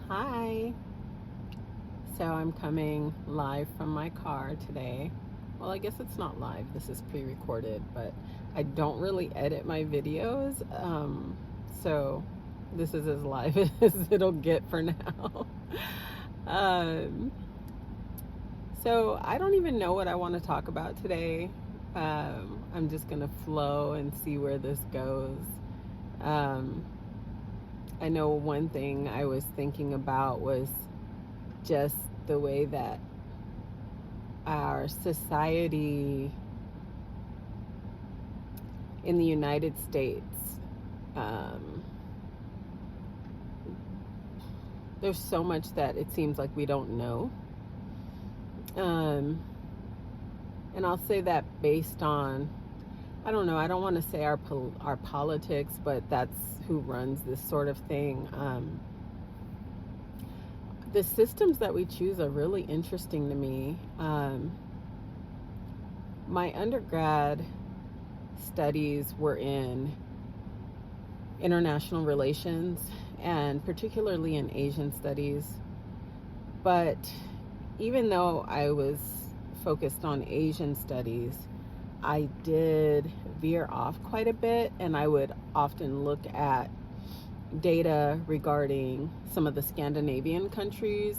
Hi. So I'm coming live from my car today. Well, I guess it's not live. This is pre-recorded, but I don't really edit my videos. So this is as live as it'll get for now. um, so I don't even know what I want to talk about today. I'm just going to flow and see where this goes. Um, I know one thing I was thinking about was just the way that our society in the United States, um, there's so much that it seems like we don't know. Um, and I'll say that based on, I don't know, I don't want to say our politics, but that's who runs this sort of thing. The systems that we choose are really interesting to me. My undergrad studies were in international relations and particularly in Asian studies. But even though I was focused on Asian studies, I did veer off quite a bit, and I would often look at data regarding some of the Scandinavian countries,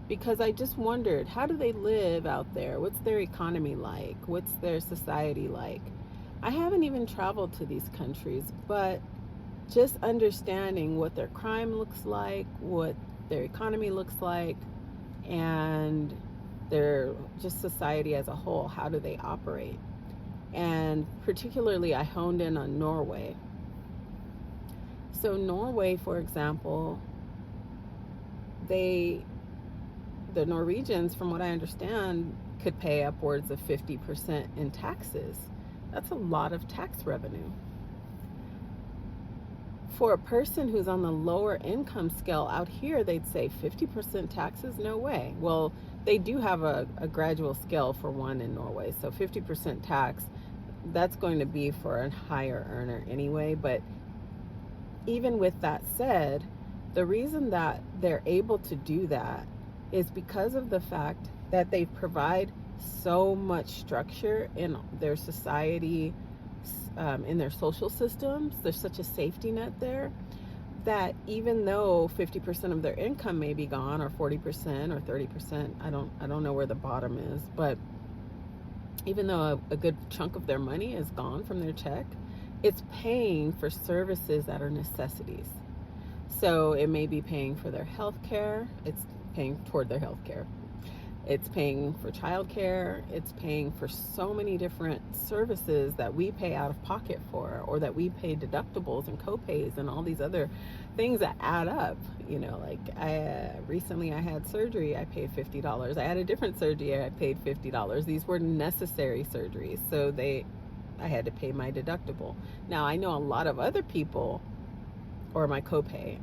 because I just wondered, how do they live out there? What's their economy like? What's their society like? I haven't even traveled to these countries, but just understanding what their crime looks like, what their economy looks like, and their just society as a whole, how do they operate? And particularly, I honed in on Norway. So Norway, for example, the Norwegians, from what I understand, could pay upwards of 50% in taxes. That's a lot of tax revenue. For a person who's on the lower income scale out here, they'd say 50% taxes? No way. Well, they do have a gradual scale for one in Norway. So 50% tax, that's going to be for a higher earner anyway. But even with that said, the reason that they're able to do that is because of the fact that they provide so much structure in their society, in their social systems. There's such a safety net there that even though 50% of their income may be gone, or 40% or 30%, I don't know where the bottom is, but even though a good chunk of their money is gone from their check, it's paying for services that are necessities. So it may be paying for their health care, it's paying toward their health care, it's paying for childcare, it's paying for so many different services that we pay out of pocket for, or that we pay deductibles and co-pays and all these other things that add up. Like recently I had surgery, I paid $50. I had a different surgery, I paid $50. These were necessary surgeries, so I had to pay my deductible. Now I know a lot of other people, or my copay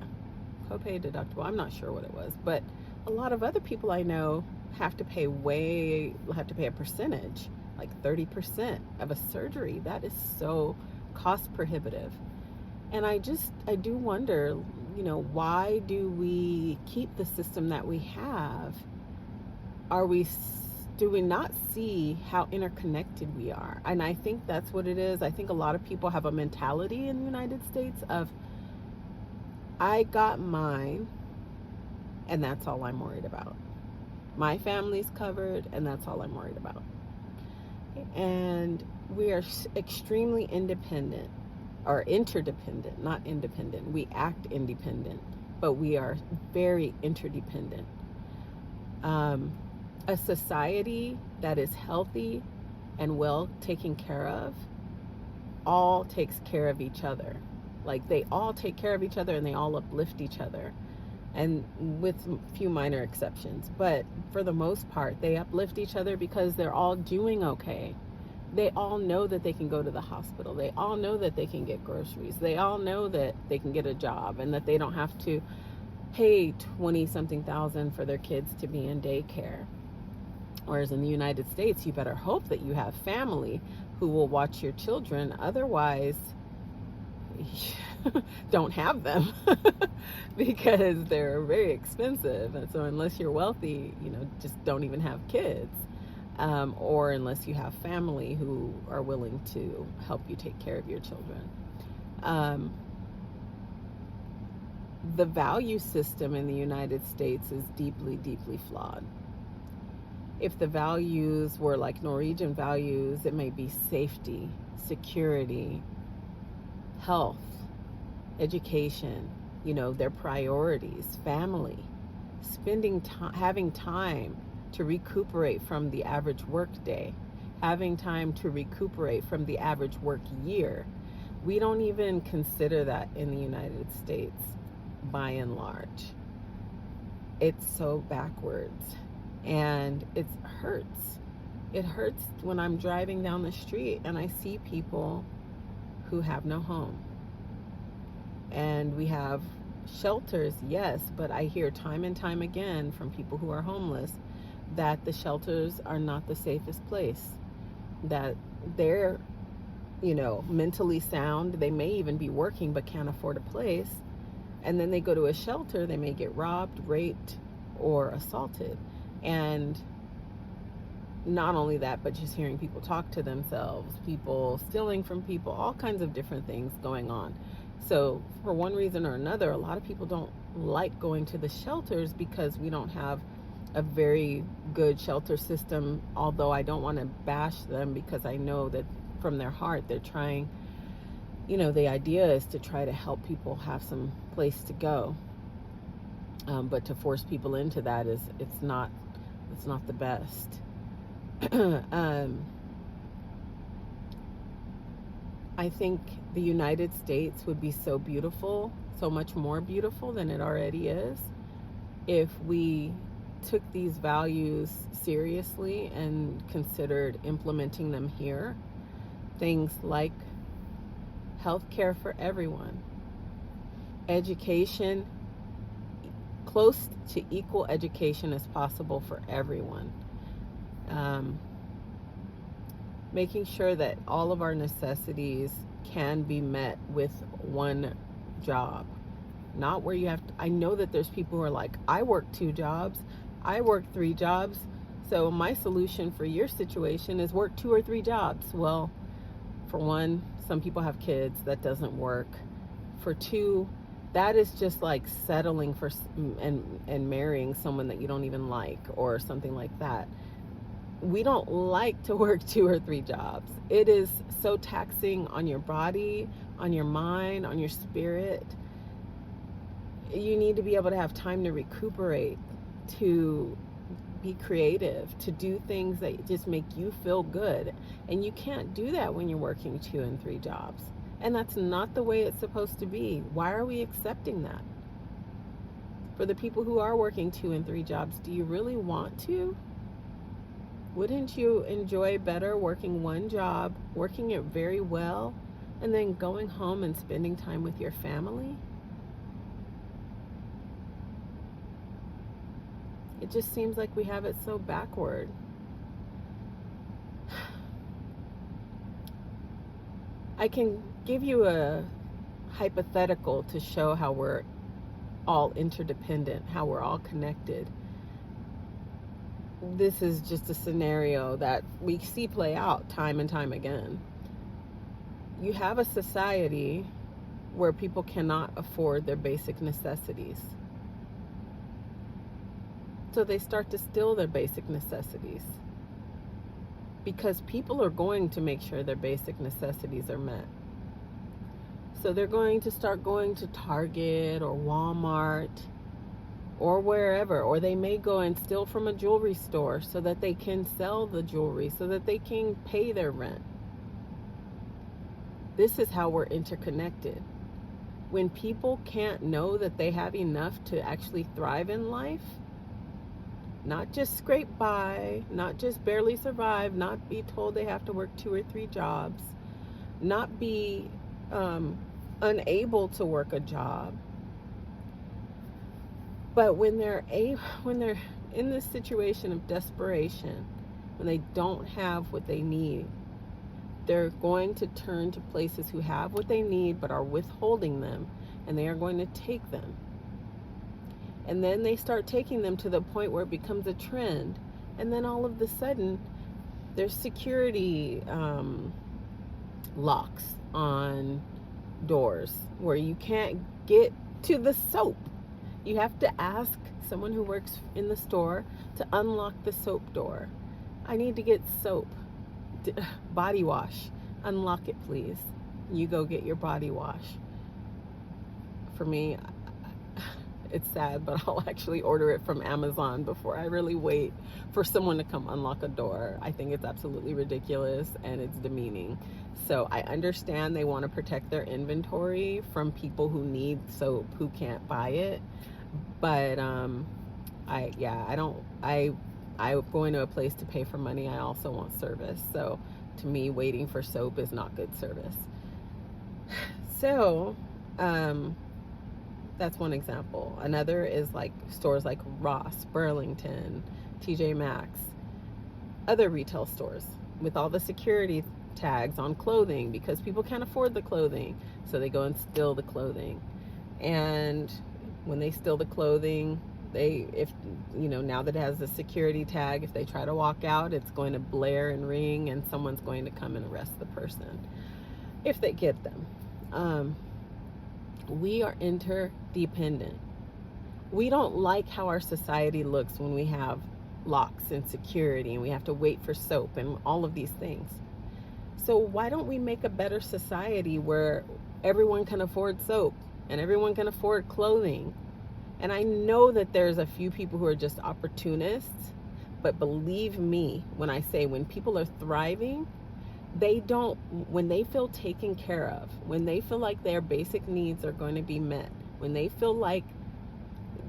deductible, I'm not sure what it was, but a lot of other people I know have to pay a percentage, like 30% of a surgery. That is so cost prohibitive. And I do wonder, why do we keep the system that we have? Do we not see how interconnected we are? And I think that's what it is. I think a lot of people have a mentality in the United States of, I got mine, and that's all I'm worried about. My family's covered, and that's all I'm worried about. And we are extremely independent, or interdependent, not independent. We act independent, but we are very interdependent. A society that is healthy and well taken care of all takes care of each other. Like, they all take care of each other, and they all uplift each other, and with a few minor exceptions, but for the most part they uplift each other because they're all doing okay. They all know that they can go to the hospital, they all know that they can get groceries, they all know that they can get a job, and that they don't have to pay 20 something thousand for their kids to be in daycare. Whereas in the United States, you better hope that you have family who will watch your children. Otherwise, don't have them because they're very expensive. And so unless you're wealthy, just don't even have kids. Or unless you have family who are willing to help you take care of your children. The value system in the United States is deeply, deeply flawed. If the values were like Norwegian values, it may be safety, security, health, education, their priorities, family, spending time, having time to recuperate from the average work day, having time to recuperate from the average work year. We don't even consider that in the United States, by and large. It's so backwards, and it hurts. It hurts when I'm driving down the street and I see people who have no home. And we have shelters, yes, but I hear time and time again from people who are homeless that the shelters are not the safest place, that they're, mentally sound. They may even be working but can't afford a place. And then they go to a shelter, they may get robbed, raped, or assaulted. And not only that, but just hearing people talk to themselves, people stealing from people, all kinds of different things going on. So for one reason or another, a lot of people don't like going to the shelters because we don't have a very good shelter system, although I don't want to bash them because I know that from their heart they're trying, the idea is to try to help people have some place to go. But to force people into that it's not the best. I think the United States would be so beautiful, so much more beautiful than it already is, if we took these values seriously and considered implementing them here. Things like healthcare for everyone, education, close to equal education as possible for everyone. Making sure that all of our necessities can be met with one job. Not where you have to, I know that there's people who are like, I work 2 jobs, I work 3 jobs, so my solution for your situation is work 2 or 3 jobs. Well, for one, some people have kids, that doesn't work. For 2, that is just like settling for and marrying someone that you don't even like or something like that. We don't like to work 2 or 3 jobs. It is so taxing on your body, on your mind, on your spirit. You need to be able to have time to recuperate, to be creative, to do things that just make you feel good. And you can't do that when you're working 2 and 3 jobs. And that's not the way it's supposed to be. Why are we accepting that? For the people who are working 2 and 3 jobs, do you really want to? Wouldn't you enjoy better working 1 job, working it very well, and then going home and spending time with your family? It just seems like we have it so backward. I can give you a hypothetical to show how we're all interdependent, how we're all connected. This is just a scenario that we see play out time and time again. You have a society where people cannot afford their basic necessities. So they start to steal their basic necessities, because people are going to make sure their basic necessities are met. So they're going to start going to Target or Walmart or wherever, or they may go and steal from a jewelry store so that they can sell the jewelry, so that they can pay their rent. This is how we're interconnected. When people can't know that they have enough to actually thrive in life, not just scrape by, not just barely survive, not be told they have to work 2 or 3 jobs, not be unable to work a job. But when they're in this situation of desperation, when they don't have what they need, They're going to turn to places who have what they need but are withholding them, and they are going to take them. And then they start taking them to the point where it becomes a trend. And then all of a sudden, there's security locks on doors where you can't get to the soap. You have to ask someone who works in the store to unlock the soap door. I need to get soap. Body wash. Unlock it, please. You go get your body wash. For me, it's sad, but I'll actually order it from Amazon before I really wait for someone to come unlock a door. I think it's absolutely ridiculous and it's demeaning. So I understand they want to protect their inventory from people who need soap who can't buy it. But I go into a place to pay for money. I also want service. So to me, waiting for soap is not good service. So that's one example. Another is like stores like Ross, Burlington, TJ Maxx, other retail stores with all the security tags on clothing because people can't afford the clothing. So they go and steal the clothing. And when they steal the clothing, now that it has the security tag, if they try to walk out, it's going to blare and ring and someone's going to come and arrest the person if they get them. We are interdependent. We don't like how our society looks when we have locks and security and we have to wait for soap and all of these things. So why don't we make a better society where everyone can afford soap and everyone can afford clothing? And I know that there's a few people who are just opportunists, but believe me when I say when people are thriving, when they feel taken care of, when they feel like their basic needs are going to be met, when they feel like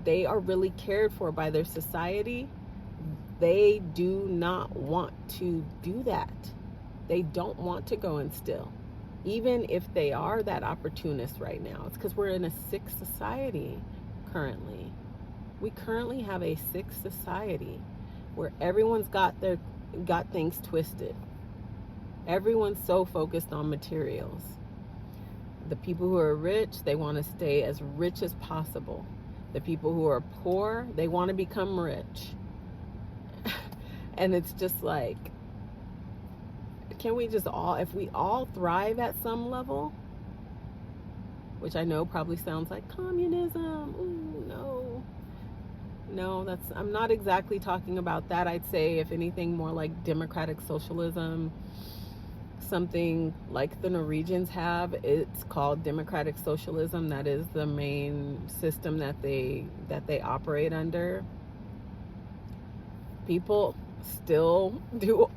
they are really cared for by their society, they do not want to do that. They don't want to go and steal. Even if they are that opportunist right now, it's because we're in a sick society currently. We currently have a sick society where everyone's got things twisted. Everyone's so focused on materials. The people who are rich, they want to stay as rich as possible. The people who are poor, they want to become rich. And it's just like, can we just if we all thrive at some level, which I know probably sounds like communism. Ooh, no, I'm not exactly talking about that. I'd say if anything more like democratic socialism, something like the Norwegians have. It's called democratic socialism. That is the main system that they operate under. People still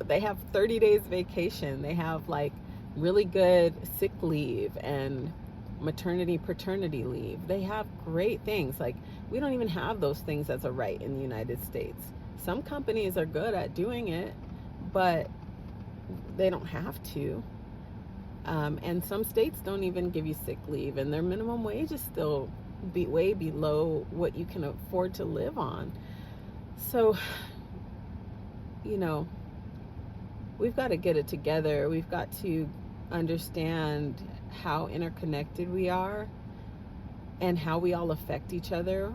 they have 30 days vacation. They have like really good sick leave and maternity, paternity leave. They have great things. Like, we don't even have those things as a right in the United States. Some companies are good at doing it, but they don't have to. And some states don't even give you sick leave, and their minimum wage is still way below what you can afford to live on. So, we've got to get it together. We've got to understand how interconnected we are and how we all affect each other.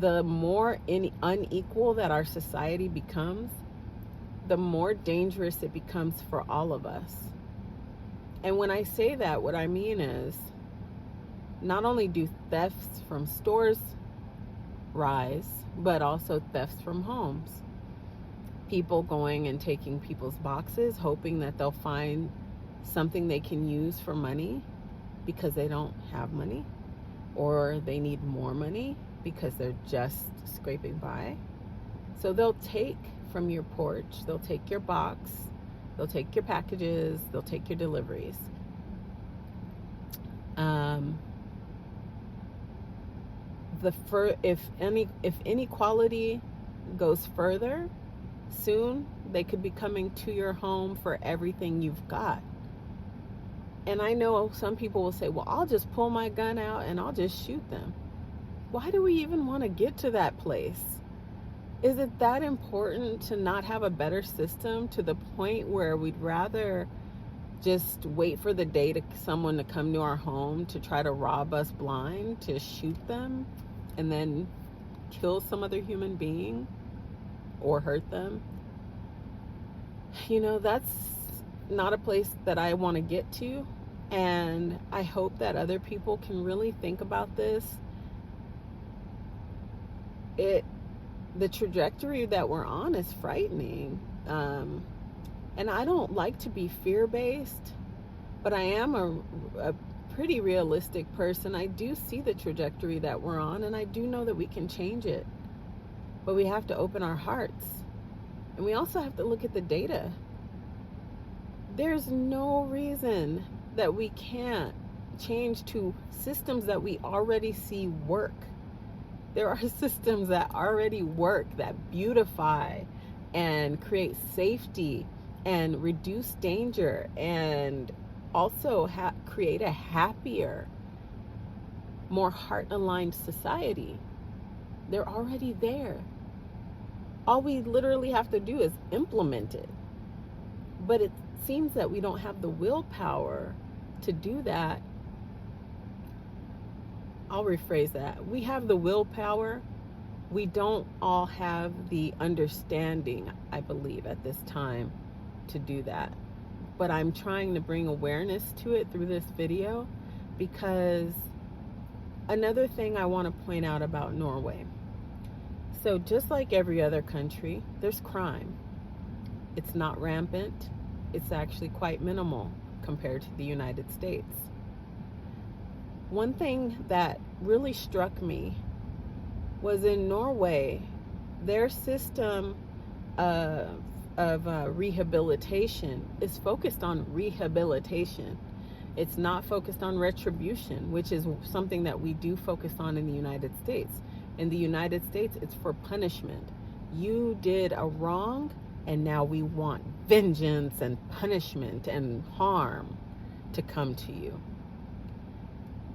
The more unequal that our society becomes, the more dangerous it becomes for all of us. And when I say that, what I mean is, not only do thefts from stores rise, but also thefts from homes. People going and taking people's boxes, hoping that they'll find something they can use for money because they don't have money, or they need more money because they're just scraping by. So they'll take from your porch, they'll take your box, they'll take your packages, they'll take your deliveries. If inequality goes further, soon they could be coming to your home for everything you've got. And I know some people will say, well, I'll just pull my gun out and I'll just shoot them. Why do we even want to get to that place? Is it that important to not have a better system to the point where we'd rather just wait for the day to someone to come to our home to try to rob us blind, to shoot them, and then kill some other human being or hurt them. That's not a place that I want to get to. And I hope that other people can really think about this. The trajectory that we're on is frightening. And I don't like to be fear-based, but I am a pretty realistic person. I do see the trajectory that we're on, and I do know that we can change it. But we have to open our hearts. And we also have to look at the data. There's no reason that we can't change to systems that we already see work. There are systems that already work, that beautify and create safety and reduce danger and also create a happier, more heart-aligned society. They're already there. All we literally have to do is implement it. But it seems that we don't have the willpower to do that. I'll rephrase that. We have the willpower. We don't all have the understanding, I believe, at this time to do that. But I'm trying to bring awareness to it through this video, because another thing I want to point out about Norway. So just like every other country, there's crime. It's not rampant. It's actually quite minimal compared to the United States. One thing that really struck me was in Norway, their system of rehabilitation is focused on rehabilitation. It's not focused on retribution, which is something that we do focus on in the United States. In the United States, it's for punishment. You did a wrong, and now we want vengeance and punishment and harm to come to you.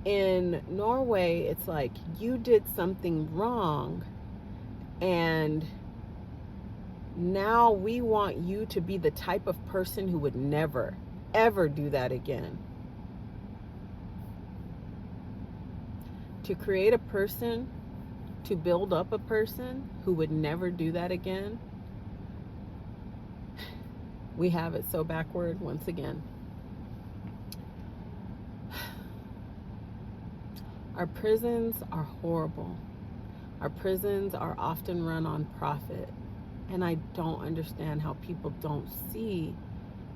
In Norway, it's like you did something wrong, and now we want you to be the type of person who would never, ever do that again. To create a person, to build up a person who would never do that again, we have it so backward once again. Our prisons are horrible. Our prisons are often run on profit. And I don't understand how people don't see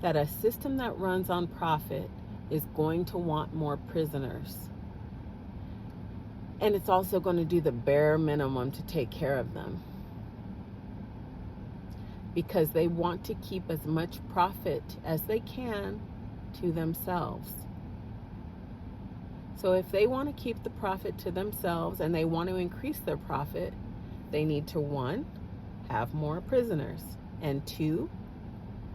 that a system that runs on profit is going to want more prisoners. And it's also going to do the bare minimum to take care of them, because they want to keep as much profit as they can to themselves. So if they want to keep the profit to themselves and they want to increase their profit, they need to, 1, have more prisoners, and 2,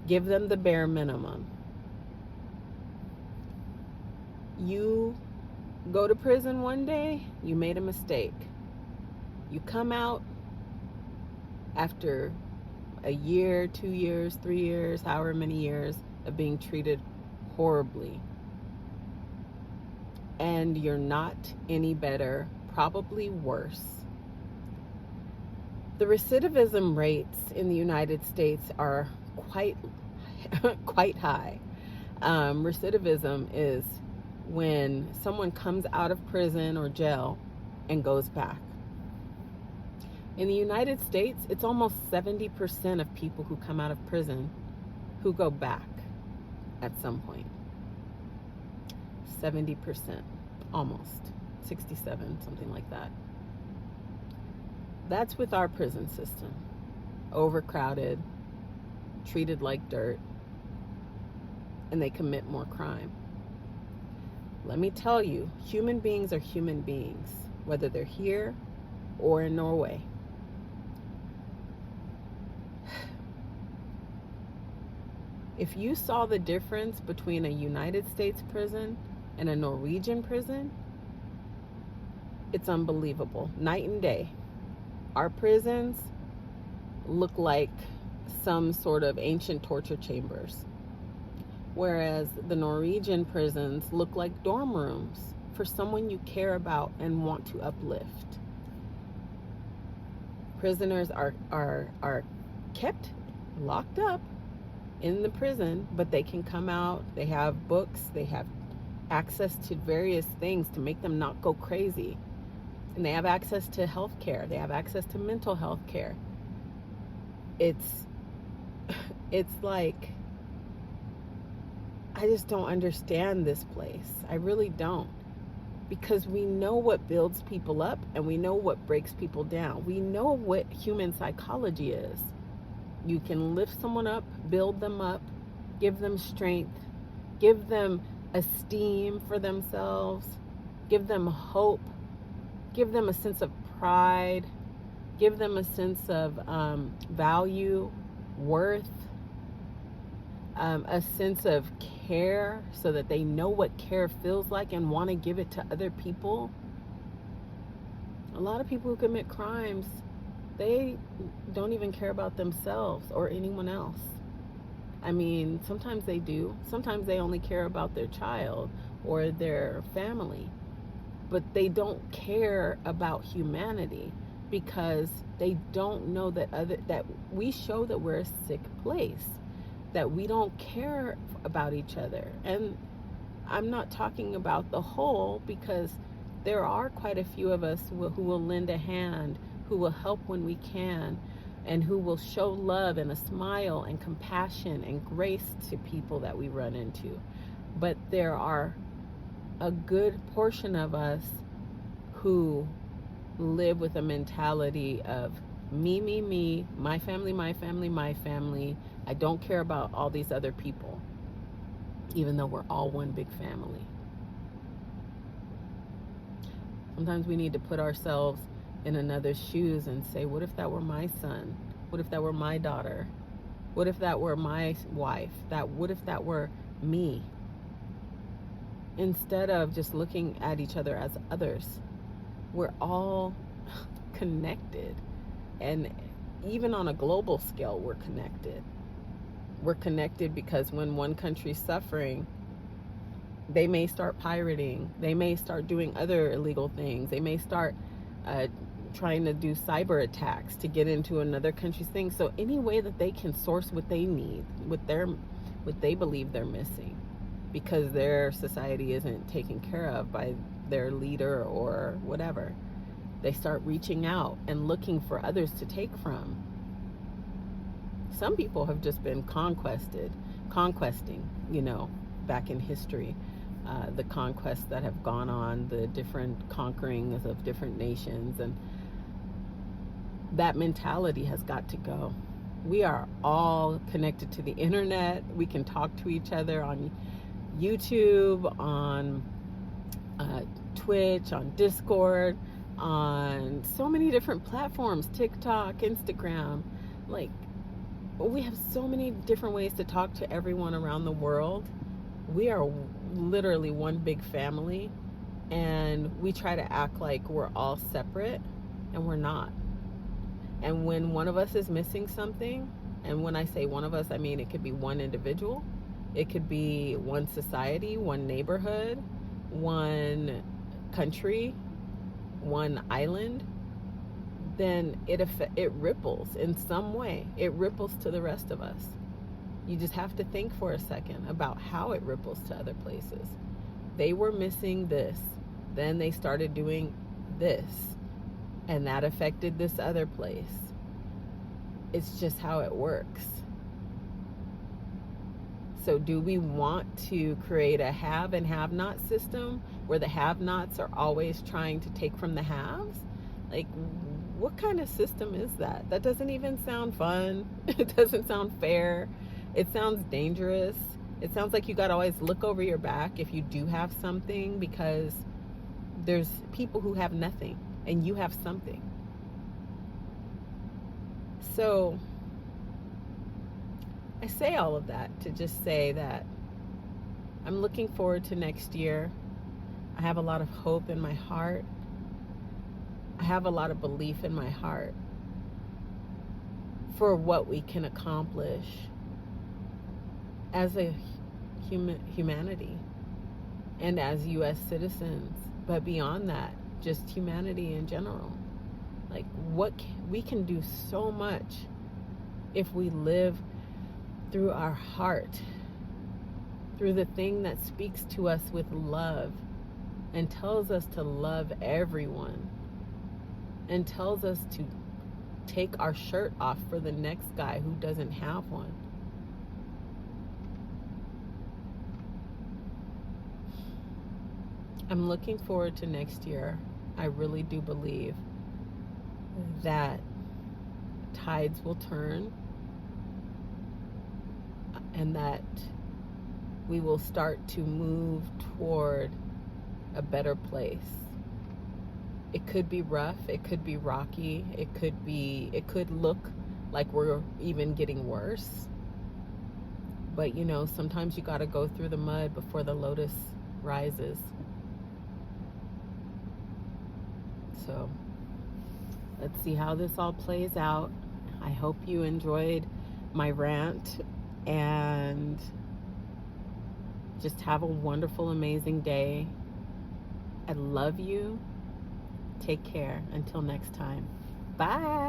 give them the bare minimum. You go to prison one day, you made a mistake. You come out after a year, 2 years, 3 years, however many years of being treated horribly. And you're not any better, probably worse. The recidivism rates in the United States are quite high. Recidivism is when someone comes out of prison or jail and goes back. In the United States, it's almost 70% of people who come out of prison who go back at some point. 70%, almost 67, something like that. That's with our prison system. Overcrowded, treated like dirt, and they commit more crime. Let me tell you, human beings are human beings, whether they're here or in Norway. If you saw the difference between a United States prison and a Norwegian prison, it's unbelievable. Night and day. Our prisons look like some sort of ancient torture chambers. whereas the Norwegian prisons look like dorm rooms for someone you care about and want to uplift. Prisoners are kept locked up in the prison, but they can come out. They have books, they have access to various things to make them not go crazy. And they have access to health care. They have access to mental health care. It's like, I just don't understand this place. I really don't. Because we know what builds people up and we know what breaks people down. We know what human psychology is. You can lift someone up, build them up, give them strength, give them esteem for themselves, give them hope, give them a sense of pride, give them a sense of value, worth, a sense of care so that they know what care feels like and want to give it to other people. A lot of people who commit crimes, they don't even care about themselves or anyone else. I mean, sometimes they do. Sometimes they only care about their child or their family. But they don't care about humanity because they don't know that we show that we're a sick place, that we don't care about each other. And I'm not talking about the whole, because there are quite a few of us who will lend a hand, who will help when we can, and who will show love and a smile and compassion and grace to people that we run into. But there are a good portion of us who live with a mentality of me, my family, my family, my family. I don't care about all these other people, even though we're all one big family. Sometimes we need to put ourselves in another's shoes and say, what if that were my son? What if that were my daughter? What if that were my wife? What if that were me? Instead of just looking at each other as others, we're all connected. And even on a global scale, we're connected. We're connected because when one country's suffering, they may start pirating. They may start doing other illegal things. They may start trying to do cyber attacks to get into another country's thing. So any way that they can source what they need, what they believe they're missing, because their society isn't taken care of by their leader or whatever, they start reaching out and looking for others to take from. Some people have just been conquesting, back in history, the conquests that have gone on, the different conquerings of different nations, and that mentality has got to go. We are all connected to the internet. We can talk to each other on YouTube, on Twitch, on Discord, on so many different platforms, TikTok, Instagram. Like, we have so many different ways to talk to everyone around the world. We are literally one big family, and we try to act like we're all separate, and we're not. And when one of us is missing something, and when I say one of us, I mean it could be one individual, it could be one society, one neighborhood, one country, one island, then it ripples in some way. It ripples to the rest of us. You just have to think for a second about how it ripples to other places. They were missing this, then they started doing this, and that affected this other place. It's just how it works. So do we want to create a have and have-not system where the have-nots are always trying to take from the haves? Like, what kind of system is that? That doesn't even sound fun. It doesn't sound fair. It sounds dangerous. It sounds like you got to always look over your back if you do have something, because there's people who have nothing and you have something. So I say all of that to just say that I'm looking forward to next year. I have a lot of hope in my heart. I have a lot of belief in my heart for what we can accomplish as a humanity and as U.S. citizens, but beyond that, just humanity in general. Like, we can do so much if we live through our heart, through the thing that speaks to us with love and tells us to love everyone and tells us to take our shirt off for the next guy who doesn't have one. I'm looking forward to next year. I really do believe that tides will turn and that we will start to move toward a better place. It could be rough, it could be rocky, it could look like we're even getting worse. But you know, sometimes you got to go through the mud before the lotus rises. So let's see how this all plays out. I hope you enjoyed my rant, and just have a wonderful, amazing day. I love you. Take care. Until next time. Bye.